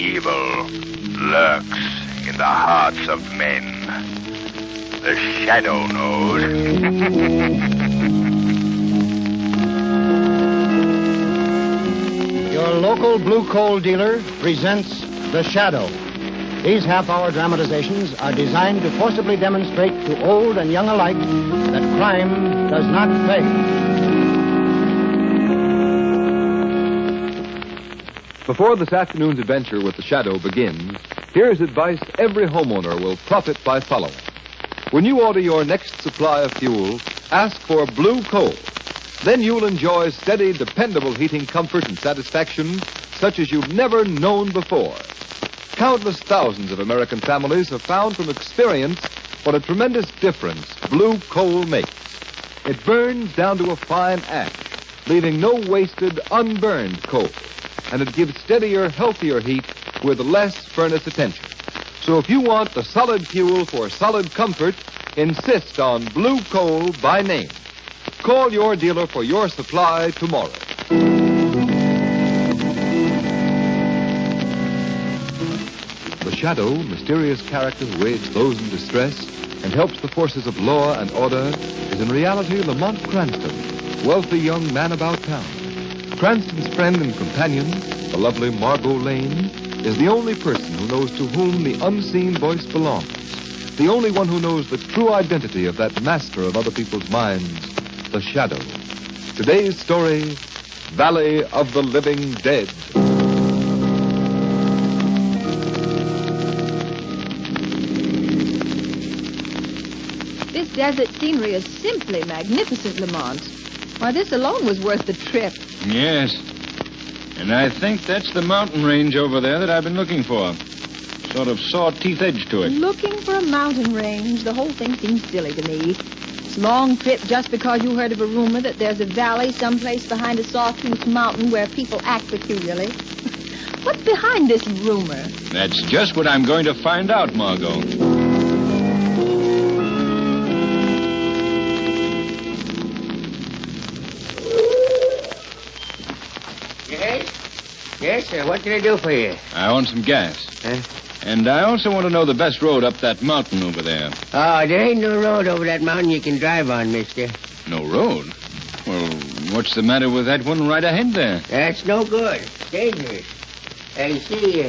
Evil lurks in the hearts of men. The Shadow knows. Your local blue coal dealer presents The Shadow. These half-hour dramatizations are designed to forcibly demonstrate to old and young alike that crime does not pay. Before this afternoon's adventure with The Shadow begins, here's advice every homeowner will profit by following. When you order your next supply of fuel, ask for blue coal. Then you'll enjoy steady, dependable heating comfort and satisfaction such as you've never known before. Countless thousands of American families have found from experience what a tremendous difference blue coal makes. It burns down to a fine ash, leaving no wasted, unburned coal. And it gives steadier, healthier heat with less furnace attention. So if you want the solid fuel for solid comfort, insist on blue coal by name. Call your dealer for your supply tomorrow. The Shadow, mysterious character who aids those in distress and helps the forces of law and order, is in reality Lamont Cranston, wealthy young man about town. Cranston's friend and companion, the lovely Margot Lane, is the only person who knows to whom the unseen voice belongs. The only one who knows the true identity of that master of other people's minds, the Shadow. Today's story, Valley of the Living Dead. This desert scenery is simply magnificent, Lamont. Why, this alone was worth the trip. Yes. And I think that's the mountain range over there that I've been looking for. Sort of saw-teeth edge to it. Looking for a mountain range? The whole thing seems silly to me. It's a long trip just because you heard of a rumor that there's a valley someplace behind a saw-tooth mountain where people act peculiarly. What's behind this rumor? That's just what I'm going to find out, Margot. Yes, sir. What can I do for you? I want some gas. Huh? And I also want to know the best road up that mountain over there. Oh, there ain't no road over that mountain you can drive on, mister. No road? Well, what's the matter with that one right ahead there? That's no good. It's dangerous. You see,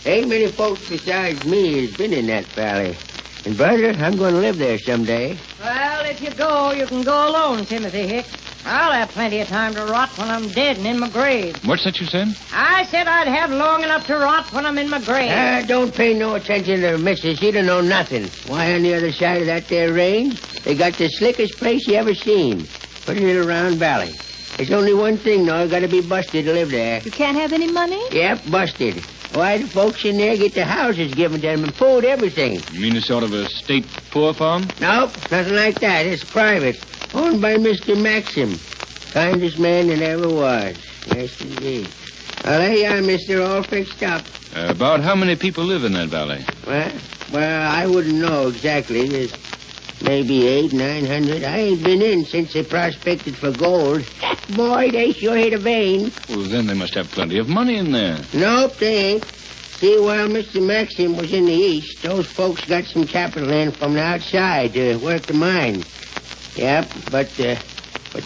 ain't many folks besides me has been in that valley. And, brother, I'm going to live there someday. Well, if you go, you can go alone, Timothy Hicks. I'll have plenty of time to rot when I'm dead and in my grave. What's that you said? I said I'd have long enough to rot when I'm in my grave. Don't pay no attention to her, missus. She don't know nothing. Why, on the other side of that there range, they got the slickest place you ever seen. Pretty little round valley. There's only one thing, though. You got to be busted to live there. You can't have any money? Yep, busted. Why, the folks in there get their houses given to them and food, everything. You mean a sort of a state poor farm? Nope, nothing like that. It's private. Owned by Mr. Maxim. Kindest man that ever was. Yes, indeed. Well, there you are, mister, all fixed up. About how many people live in that valley? Well, I wouldn't know exactly. There's maybe 800-900. I ain't been in since they prospected for gold. Boy, they sure hit a vein. Well, then they must have plenty of money in there. Nope, they ain't. See, while Mr. Maxim was in the east, those folks got some capital in from the outside to work the mine. Yep, but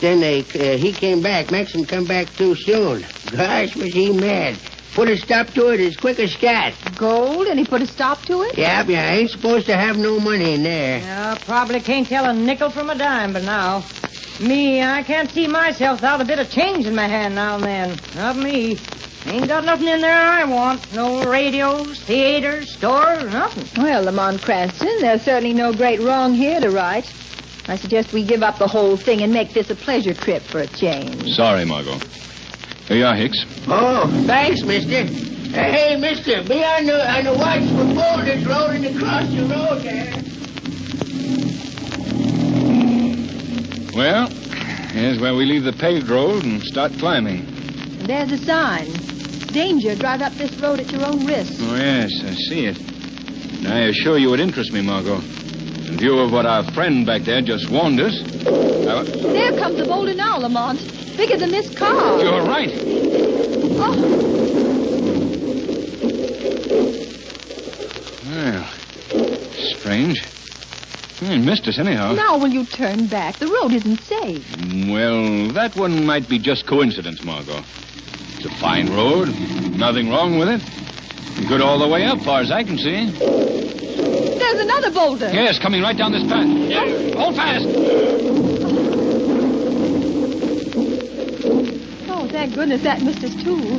then he came back. Maxim come back too soon. Gosh, was he mad. Put a stop to it as quick as cat. Gold? And he put a stop to it? Yep, yeah, ain't supposed to have no money in there. Yeah, probably can't tell a nickel from a dime, but now. Me, I can't see myself without a bit of change in my hand now and then. Not me. Ain't got nothing in there I want. No radios, theaters, stores, nothing. Well, Lamont Cranston, there's certainly no great wrong here to right. I suggest we give up the whole thing and make this a pleasure trip for a change. Sorry, Margot. Here you are, Hicks. Oh, thanks, mister. Hey, mister, be on the watch for boulders rolling across the road there. Well, here's where we leave the paved road and start climbing. There's a sign. Danger, drive up this road at your own risk. Oh, yes, I see it. And I assure you it interests me, Margot. In view of what our friend back there just warned us. There comes the boulder now, Lamont. Bigger than this car. You're right. Oh. strange. He missed us anyhow. Now will you turn back? The road isn't safe. Well, that one might be just coincidence, Margot. It's a fine road. Nothing wrong with it. Good all the way up, far as I can see. There's another boulder. Yes, coming right down this path. Hold fast. Oh, thank goodness that missed us, too.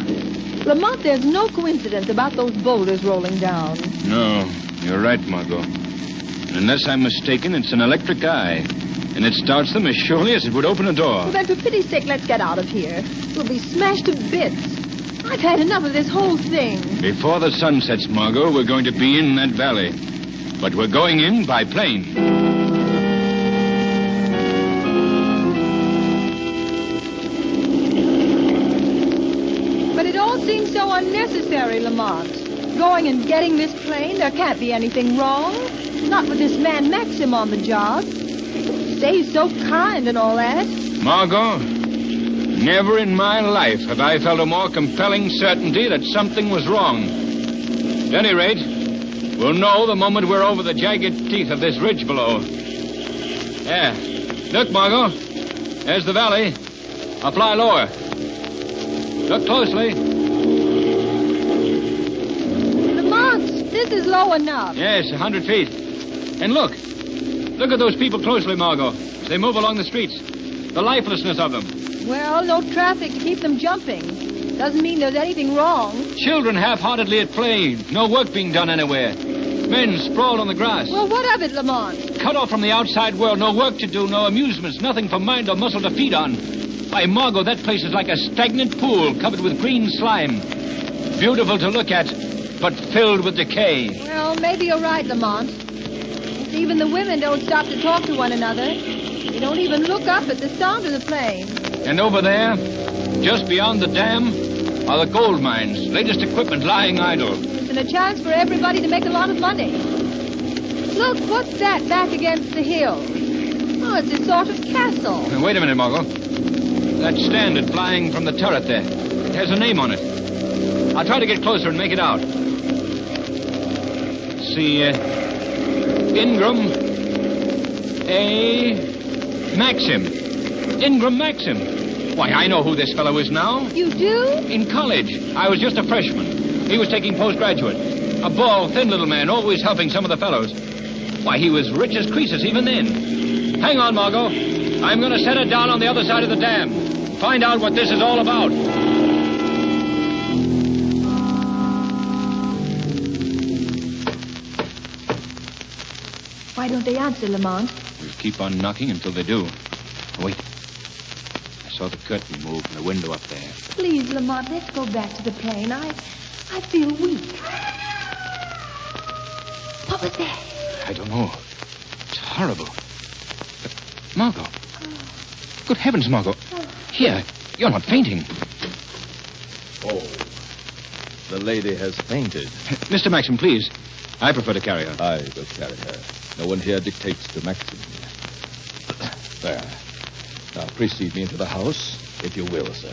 Lamont, there's no coincidence about those boulders rolling down. No, you're right, Margot. And unless I'm mistaken, it's an electric eye. And it starts them as surely as it would open a door. Well, then, for pity's sake, let's get out of here. We'll be smashed to bits. I've had enough of this whole thing. Before the sun sets, Margot, we're going to be in that valley. But we're going in by plane. But it all seems so unnecessary, Lamont. Going and getting this plane, there can't be anything wrong. Not with this man Maxim on the job. He's so kind and all that. Margot, never in my life have I felt a more compelling certainty that something was wrong. At any rate, we'll know the moment we're over the jagged teeth of this ridge below. There. Look, Margot. There's the valley. I'll fly lower. Look closely. Lamont, this is low enough. Yes, 100 feet. And look. Look at those people closely, Margot, as they move along the streets. The lifelessness of them. Well, no traffic to keep them jumping. Doesn't mean there's anything wrong. Children half-heartedly at play. No work being done anywhere. Men sprawled on the grass. Well, what of it, Lamont? Cut off from the outside world. No work to do, no amusements, nothing for mind or muscle to feed on. Why, Margot, that place is like a stagnant pool covered with green slime. Beautiful to look at, but filled with decay. Well, maybe you're right, Lamont. Even the women don't stop to talk to one another. They don't even look up at the sound of the plane. And over there, just beyond the dam, are the gold mines. Latest equipment lying idle. And a chance for everybody to make a lot of money. Look, what's that back against the hill? Oh, it's a sort of castle. Wait a minute, Margot. That standard flying from the turret there. It has a name on it. I'll try to get closer and make it out. See, Ingram A. Maxim. Ingram Maxim. Why, I know who this fellow is now. You do? In college. I was just a freshman. He was taking postgraduate. A bald, thin little man, always helping some of the fellows. Why, he was rich as Croesus even then. Hang on, Margot. I'm going to set it down on the other side of the dam. Find out what this is all about. Why don't they answer, Lamont? We'll keep on knocking until they do. Wait. I saw the curtain move from the window up there. Please, Lamont, let's go back to the plane. I feel weak. What was that? I don't know. It's horrible. But, Margot. Good heavens, Margot. Here, you're not fainting. Oh, the lady has fainted. Mr. Maxim, please. I prefer to carry her. I will carry her. No one here dictates to Maxim. There. Now, precede me into the house, if you will, sir.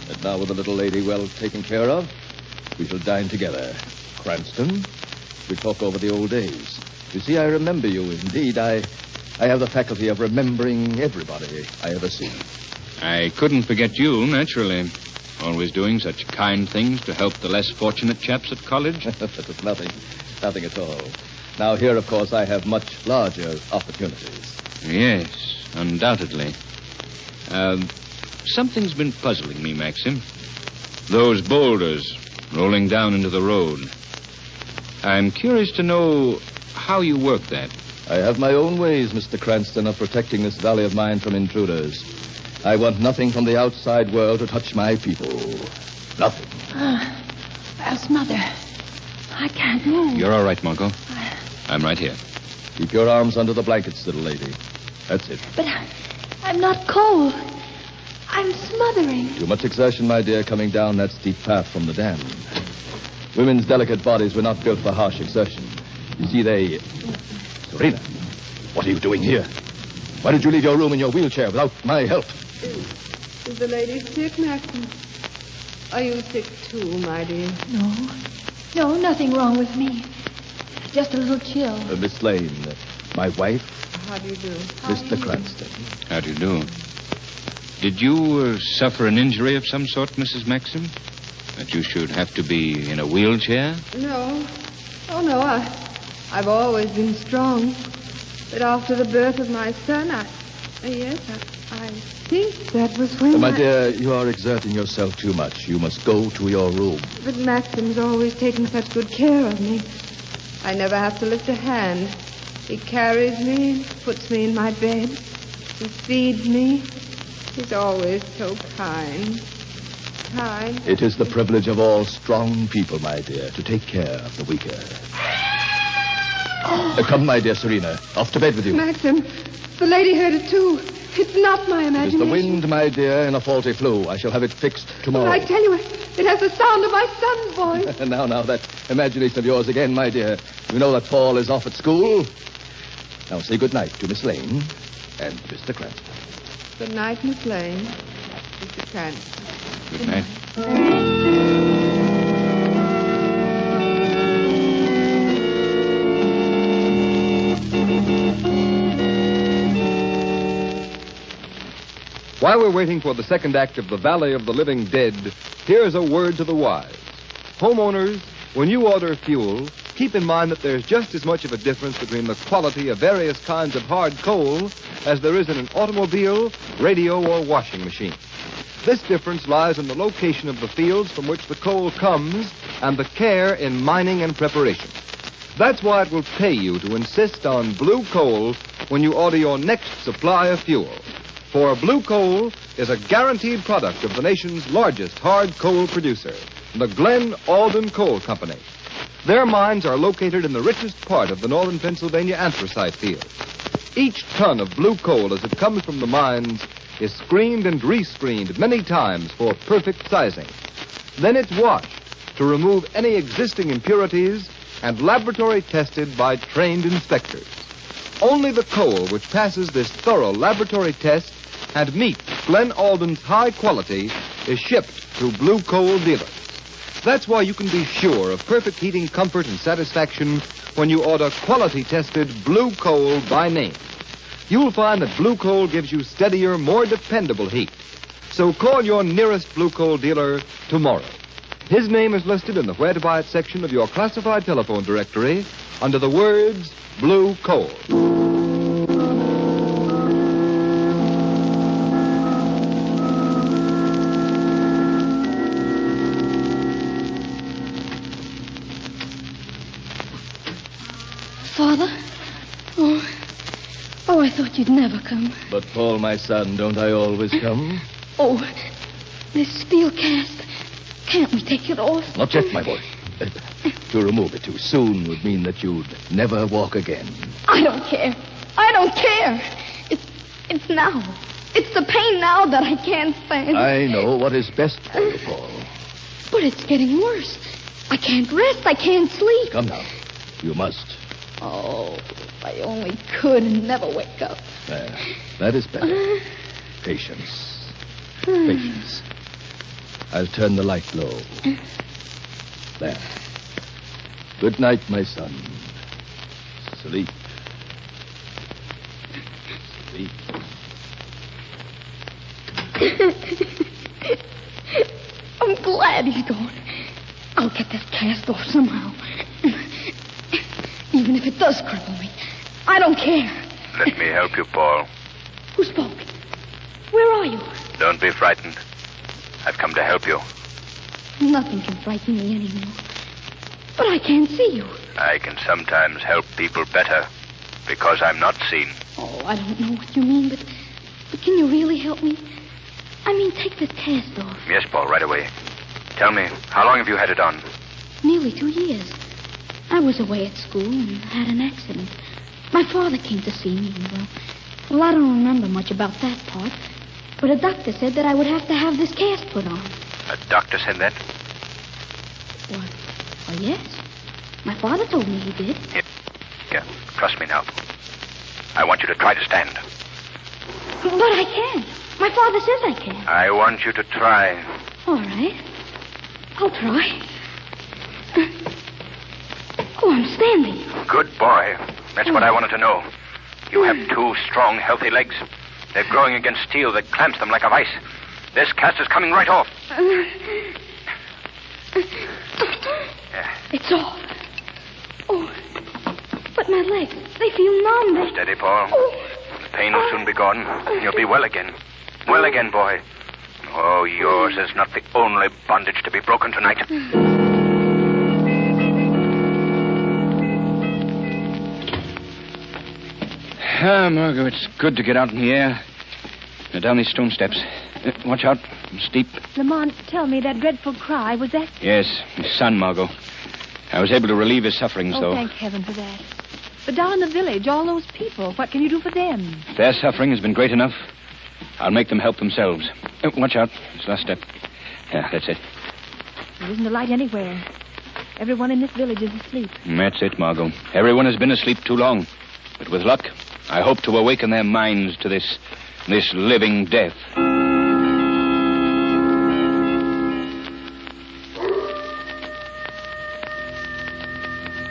And now, with the little lady well taken care of, we shall dine together. Cranston, we talk over the old days. You see, I remember you. Indeed, I have the faculty of remembering everybody I ever see. I couldn't forget you, naturally. Always doing such kind things to help the less fortunate chaps at college. That was nothing at all. Now, here, of course, I have much larger opportunities. Yes, undoubtedly. Something's been puzzling me, Maxim. Those boulders rolling down into the road. I'm curious to know how you work that. I have my own ways, Mr. Cranston, of protecting this valley of mine from intruders. I want nothing from the outside world to touch my people. Nothing. Where's Mother? I can't move. You're all right, Margot. I'm right here. Keep your arms under the blankets, little lady. That's it. But I'm not cold. I'm smothering. Too much exertion, my dear, coming down that steep path from the dam. Women's delicate bodies were not built for harsh exertion. You see, they... Serena, what are you doing here? Why did you leave your room in your wheelchair without my help? Is the lady sick, Maxim? Are you sick too, my dear? No, nothing wrong with me. Just a little chill. Miss Lane, my wife, How do you do? Mr. Cranston. How do you do? Did you suffer an injury of some sort, Mrs. Maxim? That you should have to be in a wheelchair? No. Oh, no. I've always been strong. But after the birth of my son, I think that was when My dear, you are exerting yourself too much. You must go to your room. But Maxim's always taken such good care of me. I never have to lift a hand. He carries me, puts me in my bed. He feeds me. He's always so kind. Kind. It is the privilege of all strong people, my dear, to take care of the weaker. Come, my dear Serena. Off to bed with you. Maxim, the lady heard it too. It's not my It is imagination. the wind, my dear, in a faulty flue. I shall have it fixed tomorrow. But I tell you, it has the sound of my son's voice. Now, that imagination of yours again, my dear. You know that Paul is off at school. Now, say good night to Miss Lane and Mr. Cranston. Good night, Miss Lane. Mr. Cranston. Good night. While we're waiting for the second act of The Valley of the Living Dead, here's a word to the wise. Homeowners, when you order fuel, keep in mind that there's just as much of a difference between the quality of various kinds of hard coal as there is in an automobile, radio, or washing machine. This difference lies in the location of the fields from which the coal comes and the care in mining and preparation. That's why it will pay you to insist on blue coal when you order your next supply of fuel. For blue coal is a guaranteed product of the nation's largest hard coal producer, the Glen Alden Coal Company. Their mines are located in the richest part of the northern Pennsylvania anthracite field. Each ton of blue coal as it comes from the mines is screened and rescreened many times for perfect sizing. Then it's washed to remove any existing impurities and laboratory tested by trained inspectors. Only the coal which passes this thorough laboratory test and meets Glen Alden's high quality is shipped to blue coal dealers. That's why you can be sure of perfect heating comfort and satisfaction when you order quality-tested blue coal by name. You'll find that blue coal gives you steadier, more dependable heat. So call your nearest blue coal dealer tomorrow. His name is listed in the Where to Buy It section of your classified telephone directory under the words Blue Coal. Father? Oh, I thought you'd never come. But, Paul, my son, don't I always come? Oh, this steel cast. Can't we take it off? Not yet, my boy. To remove it too soon would mean that you'd never walk again. I don't care. I don't care. It's now. It's the pain now that I can't stand. I know what is best for you, Paul. But it's getting worse. I can't rest. I can't sleep. Come now. You must. Oh, if I only could and never wake up. There. That is better. Patience. Patience. I'll turn the light low. There. Good night, my son. Sleep. Sleep. I'm glad he's gone. I'll get this cast off somehow. Even if it does cripple me. I don't care. Let me help you, Paul. Who spoke? Where are you? Don't be frightened. I've come to help you. Nothing can frighten me anymore. But I can't see you. I can sometimes help people better because I'm not seen. Oh, I don't know what you mean, but can you really help me? I mean, take this cast off. Yes, Paul, right away. Tell me, how long have you had it on? Nearly 2 years. I was away at school and had an accident. My father came to see me, and well, I don't remember much about that part. But a doctor said that I would have to have this cast put on. A doctor said that? What? Oh, yes. My father told me he did. Here, trust me now. I want you to try to stand. But I can't. My father says I can. I want you to try. All right. I'll try. Oh, I'm standing. Good boy. That's what I wanted to know. You have 2 strong, healthy legs. They're growing against steel that clamps them like a vice. This cast is coming right off. It's off. Oh, but my legs, they feel numb. Steady, Paul. Oh. The pain will soon be gone. You'll be well again. Well again, boy. Oh, yours is not the only bondage to be broken tonight. Ah, Margot, it's good to get out in the air. Now, down these stone steps. Watch out. Steep. Lamont, tell me, that dreadful cry, was that... Yes, his son, Margot. I was able to relieve his sufferings, though. Thank heaven for that. But down in the village, all those people, what can you do for them? If their suffering has been great enough, I'll make them help themselves. Watch out. This last step. Yeah, that's it. There isn't a light anywhere. Everyone in this village is asleep. That's it, Margot. Everyone has been asleep too long. But with luck, I hope to awaken their minds to this living death.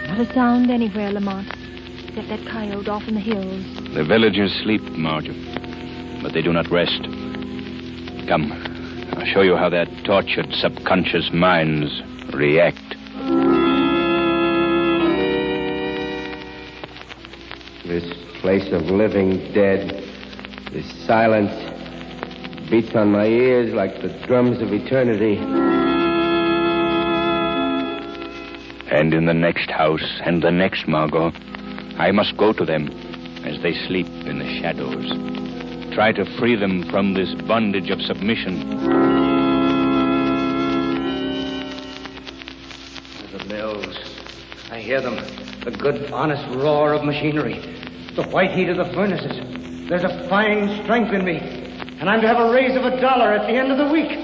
Not a sound anywhere, Lamont, except that coyote off in the hills. The villagers sleep, Margot, but they do not rest. Come, I'll show you how their tortured subconscious minds react. This place of living dead, this silence beats on my ears like the drums of eternity. And in the next house and the next, Margot, I must go to them as they sleep in the shadows. Try to free them from this bondage of submission. The mills. I hear them. The good, honest roar of machinery. The white heat of the furnaces. There's a fine strength in me. And I'm to have a raise of $1 at the end of the week.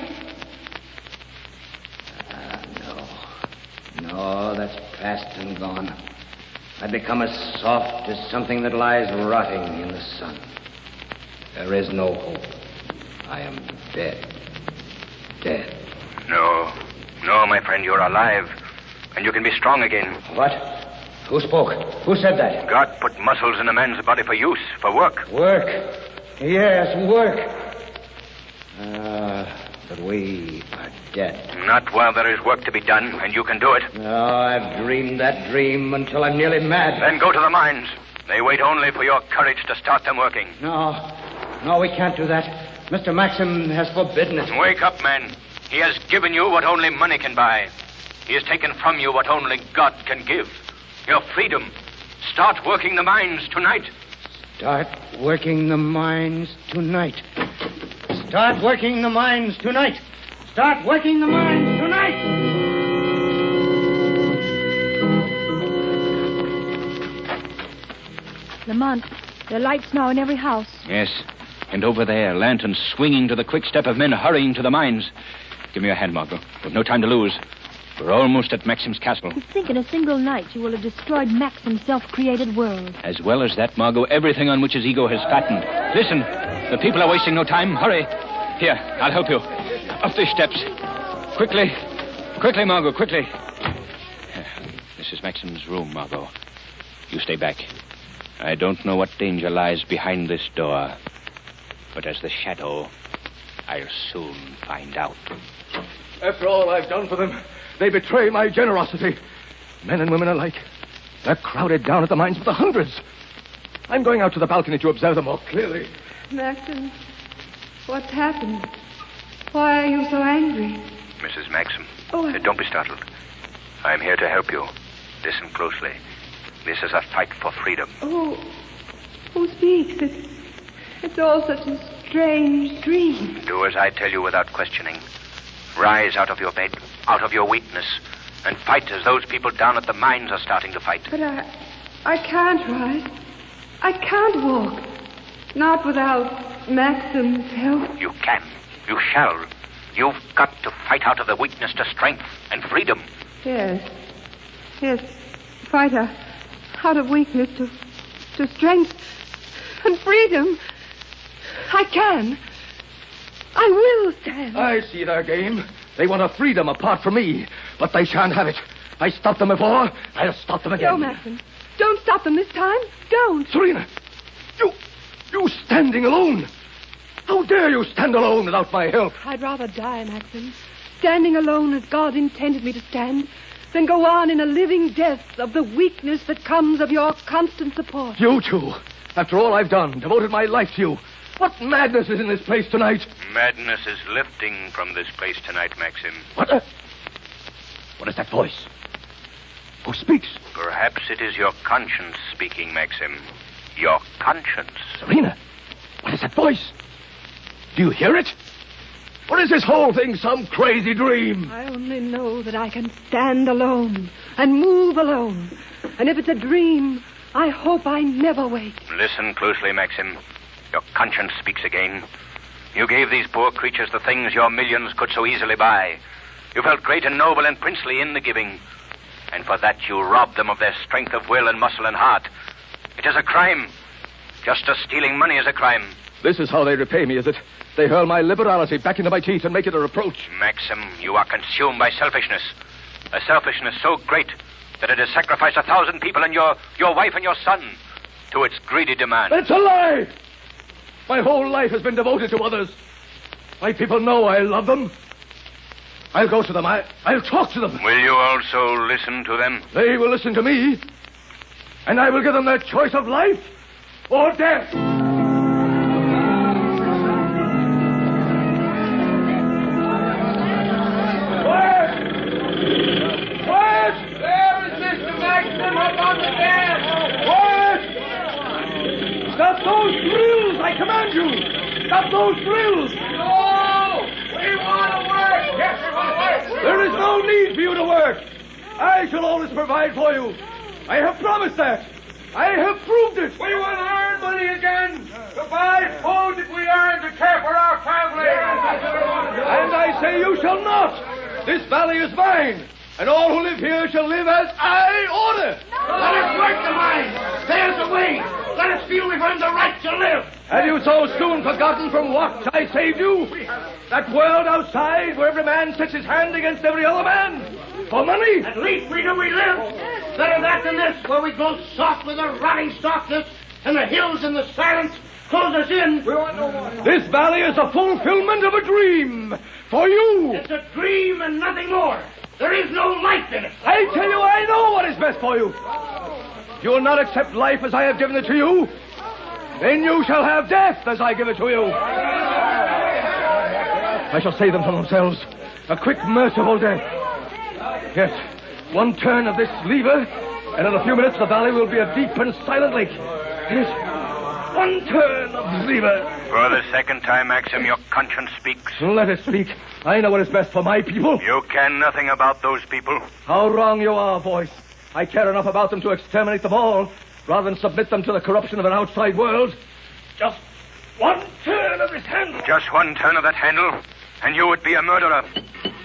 No, that's past and gone. I've become as soft as something that lies rotting in the sun. There is no hope. I am dead. Dead. No, my friend, you're alive. And you can be strong again. What? Who spoke? Who said that? God put muscles in a man's body for use, for work. Work? Yes, work. But we are dead. Not while there is work to be done, and you can do it. No, I've dreamed that dream until I'm nearly mad. Then go to the mines. They wait only for your courage to start them working. No, we can't do that. Mr. Maxim has forbidden it. Wake up, man. He has given you what only money can buy. He has taken from you what only God can give. Your freedom. Start working the mines tonight. Start working the mines tonight. Start working the mines tonight. Start working the mines tonight. Lamont, there are lights now in every house. Yes, and over there, lanterns swinging to the quick step of men hurrying to the mines. Give me your hand, Margot. We've no time to lose. We're almost at Maxim's castle. You think in a single night you will have destroyed Maxim's self-created world. As well as that, Margot, everything on which his ego has fattened. Listen, the people are wasting no time. Hurry. Here, I'll help you. Up these steps. Quickly. Quickly, Margot, quickly. This is Maxim's room, Margot. You stay back. I don't know what danger lies behind this door. But as the shadow, I'll soon find out. After all I've done for them, they betray my generosity. Men and women alike. They're crowded down at the mines with the hundreds. I'm going out to the balcony to observe them more clearly. Maxim, what's happened? Why are you so angry? Mrs. Maxim, Oh, don't be startled. I'm here to help you. Listen closely. This is a fight for freedom. Oh, who speaks? It's all such a strange dream. Do as I tell you without questioning. Rise out of your bed, out of your weakness, and fight as those people down at the mines are starting to fight. But I can't rise. I can't walk. Not without Maxim's help. You can. You shall. You've got to fight out of the weakness to strength and freedom. Yes. Fight out of weakness to strength and freedom. I can. I will stand. I see their game. They want a freedom apart from me, but they shan't have it. I stopped them before. I'll stop them again. No, Maxim. Don't stop them this time. Don't. Serena, you standing alone. How dare you stand alone without my help? I'd rather die, Maxim, standing alone as God intended me to stand, than go on in a living death of the weakness that comes of your constant support. You two, after all I've done, devoted my life to you. What madness is in this place tonight? Madness is lifting from this place tonight, Maxim. What is that voice? Who speaks? Perhaps it is your conscience speaking, Maxim. Your conscience. Serena, what is that voice? Do you hear it? Or is this whole thing some crazy dream? I only know that I can stand alone and move alone. And if it's a dream, I hope I never wake. Listen closely, Maxim. Your conscience speaks again. You gave these poor creatures the things your millions could so easily buy. You felt great and noble and princely in the giving. And for that you robbed them of their strength of will and muscle and heart. It is a crime. Just as stealing money is a crime. This is how they repay me, is it? They hurl my liberality back into my teeth and make it a reproach. Maxim, you are consumed by selfishness. A selfishness so great that it has sacrificed 1,000 people and your wife and your son to its greedy demand. It's a lie! My whole life has been devoted to others. My people know I love them. I'll go to them. I'll talk to them. Will you also listen to them? They will listen to me. And I will give them their choice of life or death. Quiet! There is Mr. Maxim up on the dam. Quiet! Stop those drills, I command you. Stop those drills. No! We want to work. Yes, we want to work. There is no need for you to work. I shall always provide for you. I have promised that. I have proved it. We will earn money again to buy food that we earn to care for our family. And I say you shall not. This valley is mine, and all who live here shall live as I order. Let us work the mine. There's the way. Let us feel we've earned the right to live. Have you so soon forgotten from what I saved you? That world outside where every man sets his hand against every other man? For money? At least we know we live. Better that than this, where we grow soft with the rotting softness, and the hills and the silence close us in. We want no more. This valley is the fulfillment of a dream. For you. It's a dream and nothing more. There is no life in it. I tell you, I know what is best for you. You will not accept life as I have given it to you. Then you shall have death as I give it to you. I shall save them from themselves. A quick, merciful death. Yes, one turn of this lever, and in a few minutes the valley will be a deep and silent lake. Yes, one turn of the lever. For the second time, Maxim, your conscience speaks. Let it speak. I know what is best for my people. You care nothing about those people. How wrong you are, voice. I care enough about them to exterminate them all, rather than submit them to the corruption of an outside world. Just one turn of this handle. Just one turn of that handle, and you would be a murderer.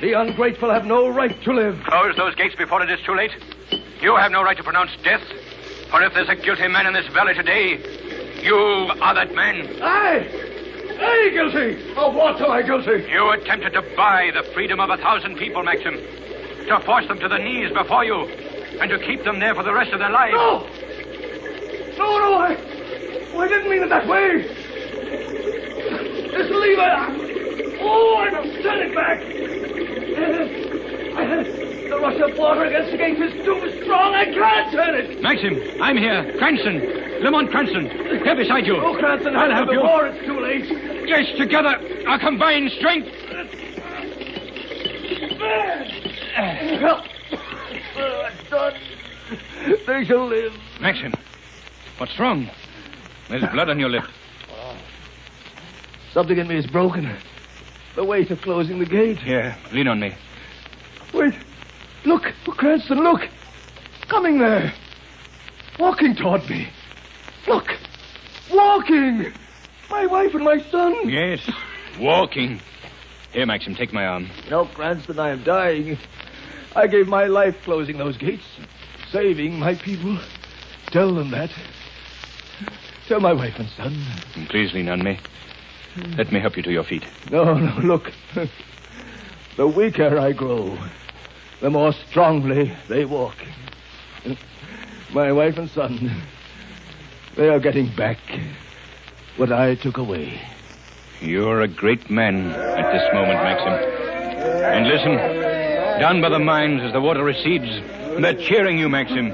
The ungrateful have no right to live. Close those gates before it is too late. You have no right to pronounce death. For if there's a guilty man in this valley today, you are that man. I guilty. Of what am I guilty? You attempted to buy the freedom of 1,000 people, Maxim. To force them to the knees before you, and to keep them there for the rest of their lives. No, I didn't mean it that way. This lever. Oh, I must turn it back. The rush of water against the gate is too strong. I can't turn it. Maxim, I'm here. Cranston. Lamont Cranston. Here beside you. Oh, Cranston, I'll help you. Before it's too late. Yes, together. Our combined strength. It's done. They shall live. Maxim, what's wrong? There's blood on your lip. Something in me is broken. The weight of closing the gate. Here, lean on me. Wait. Look, Cranston, look. Coming there. Walking toward me. Look. Walking. My wife and my son. Yes, walking. Here, Maxim, take my arm. No, Cranston, I am dying. I gave my life closing those gates, saving my people. Tell them that. Tell my wife and son. Please lean on me. Let me help you to your feet. No, look. The weaker I grow, the more strongly they walk. My wife and son, they are getting back what I took away. You're a great man at this moment, Maxim. And listen, down by the mines as the water recedes, they're cheering you, Maxim.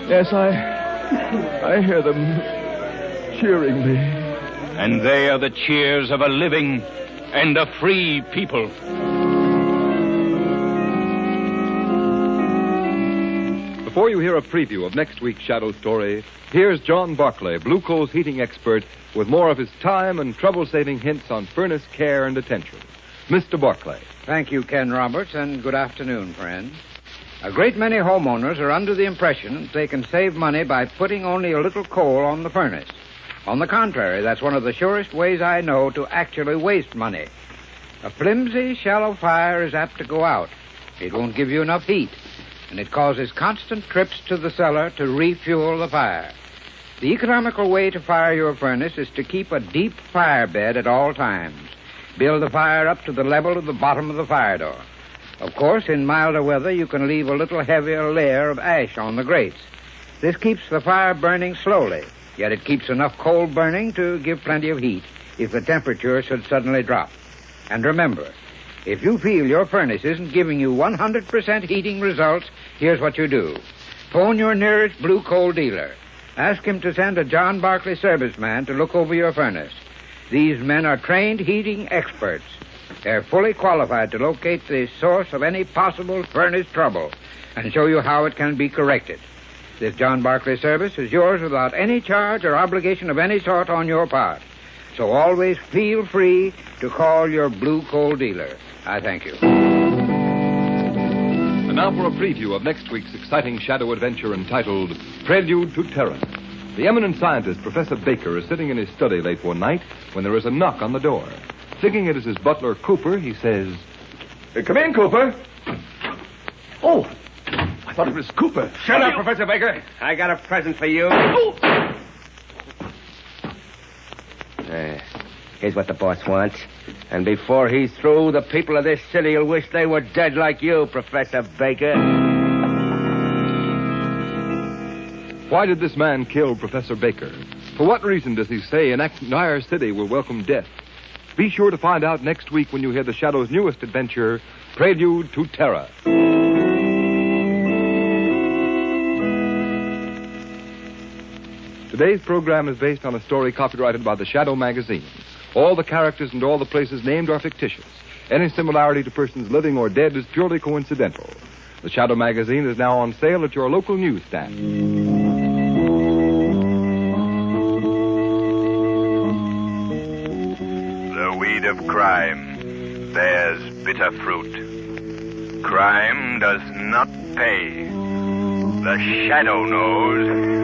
Yes, I hear them cheering me. And they are the cheers of a living and a free people. Before you hear a preview of next week's Shadow story, here's John Barclay, Blue Coal's heating expert, with more of his time and trouble-saving hints on furnace care and attention. Mr. Barclay. Thank you, Ken Roberts, and good afternoon, friends. A great many homeowners are under the impression that they can save money by putting only a little coal on the furnace. On the contrary, that's one of the surest ways I know to actually waste money. A flimsy, shallow fire is apt to go out. It won't give you enough heat, and it causes constant trips to the cellar to refuel the fire. The economical way to fire your furnace is to keep a deep fire bed at all times. Build the fire up to the level of the bottom of the fire door. Of course, in milder weather, you can leave a little heavier layer of ash on the grates. This keeps the fire burning slowly, yet it keeps enough coal burning to give plenty of heat if the temperature should suddenly drop. And remember, if you feel your furnace isn't giving you 100% heating results, here's what you do. Phone your nearest Blue Coal dealer. Ask him to send a John Barclay serviceman to look over your furnace. These men are trained heating experts. They're fully qualified to locate the source of any possible furnace trouble and show you how it can be corrected. This John Barclay service is yours without any charge or obligation of any sort on your part. So always feel free to call your Blue Coal dealer. I thank you. And now for a preview of next week's exciting shadow adventure entitled Prelude to Terror. The eminent scientist, Professor Baker, is sitting in his study late one night when there is a knock on the door. Thinking it is his butler, Cooper, he says, Come in, Cooper. Oh, I thought it was Cooper. Shut up, Professor Baker. I got a present for you. Here's what the boss wants. And before he's through, the people of this city will wish they were dead like you, Professor Baker. Why did this man kill Professor Baker? For what reason does he say an entire city will welcome death? Be sure to find out next week when you hear the Shadow's newest adventure, Prelude to Terror. Today's program is based on a story copyrighted by the Shadow magazine. All the characters and all the places named are fictitious. Any similarity to persons living or dead is purely coincidental. The Shadow magazine is now on sale at your local newsstand. The weed of crime bears bitter fruit. Crime does not pay. The Shadow knows.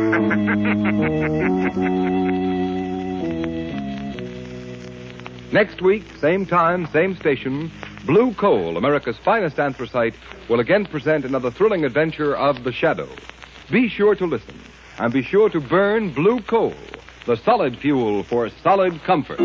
Next week, same time, same station, Blue Coal, America's finest anthracite, will again present another thrilling adventure of The Shadow. Be sure to listen, and be sure to burn Blue Coal, the solid fuel for solid comfort.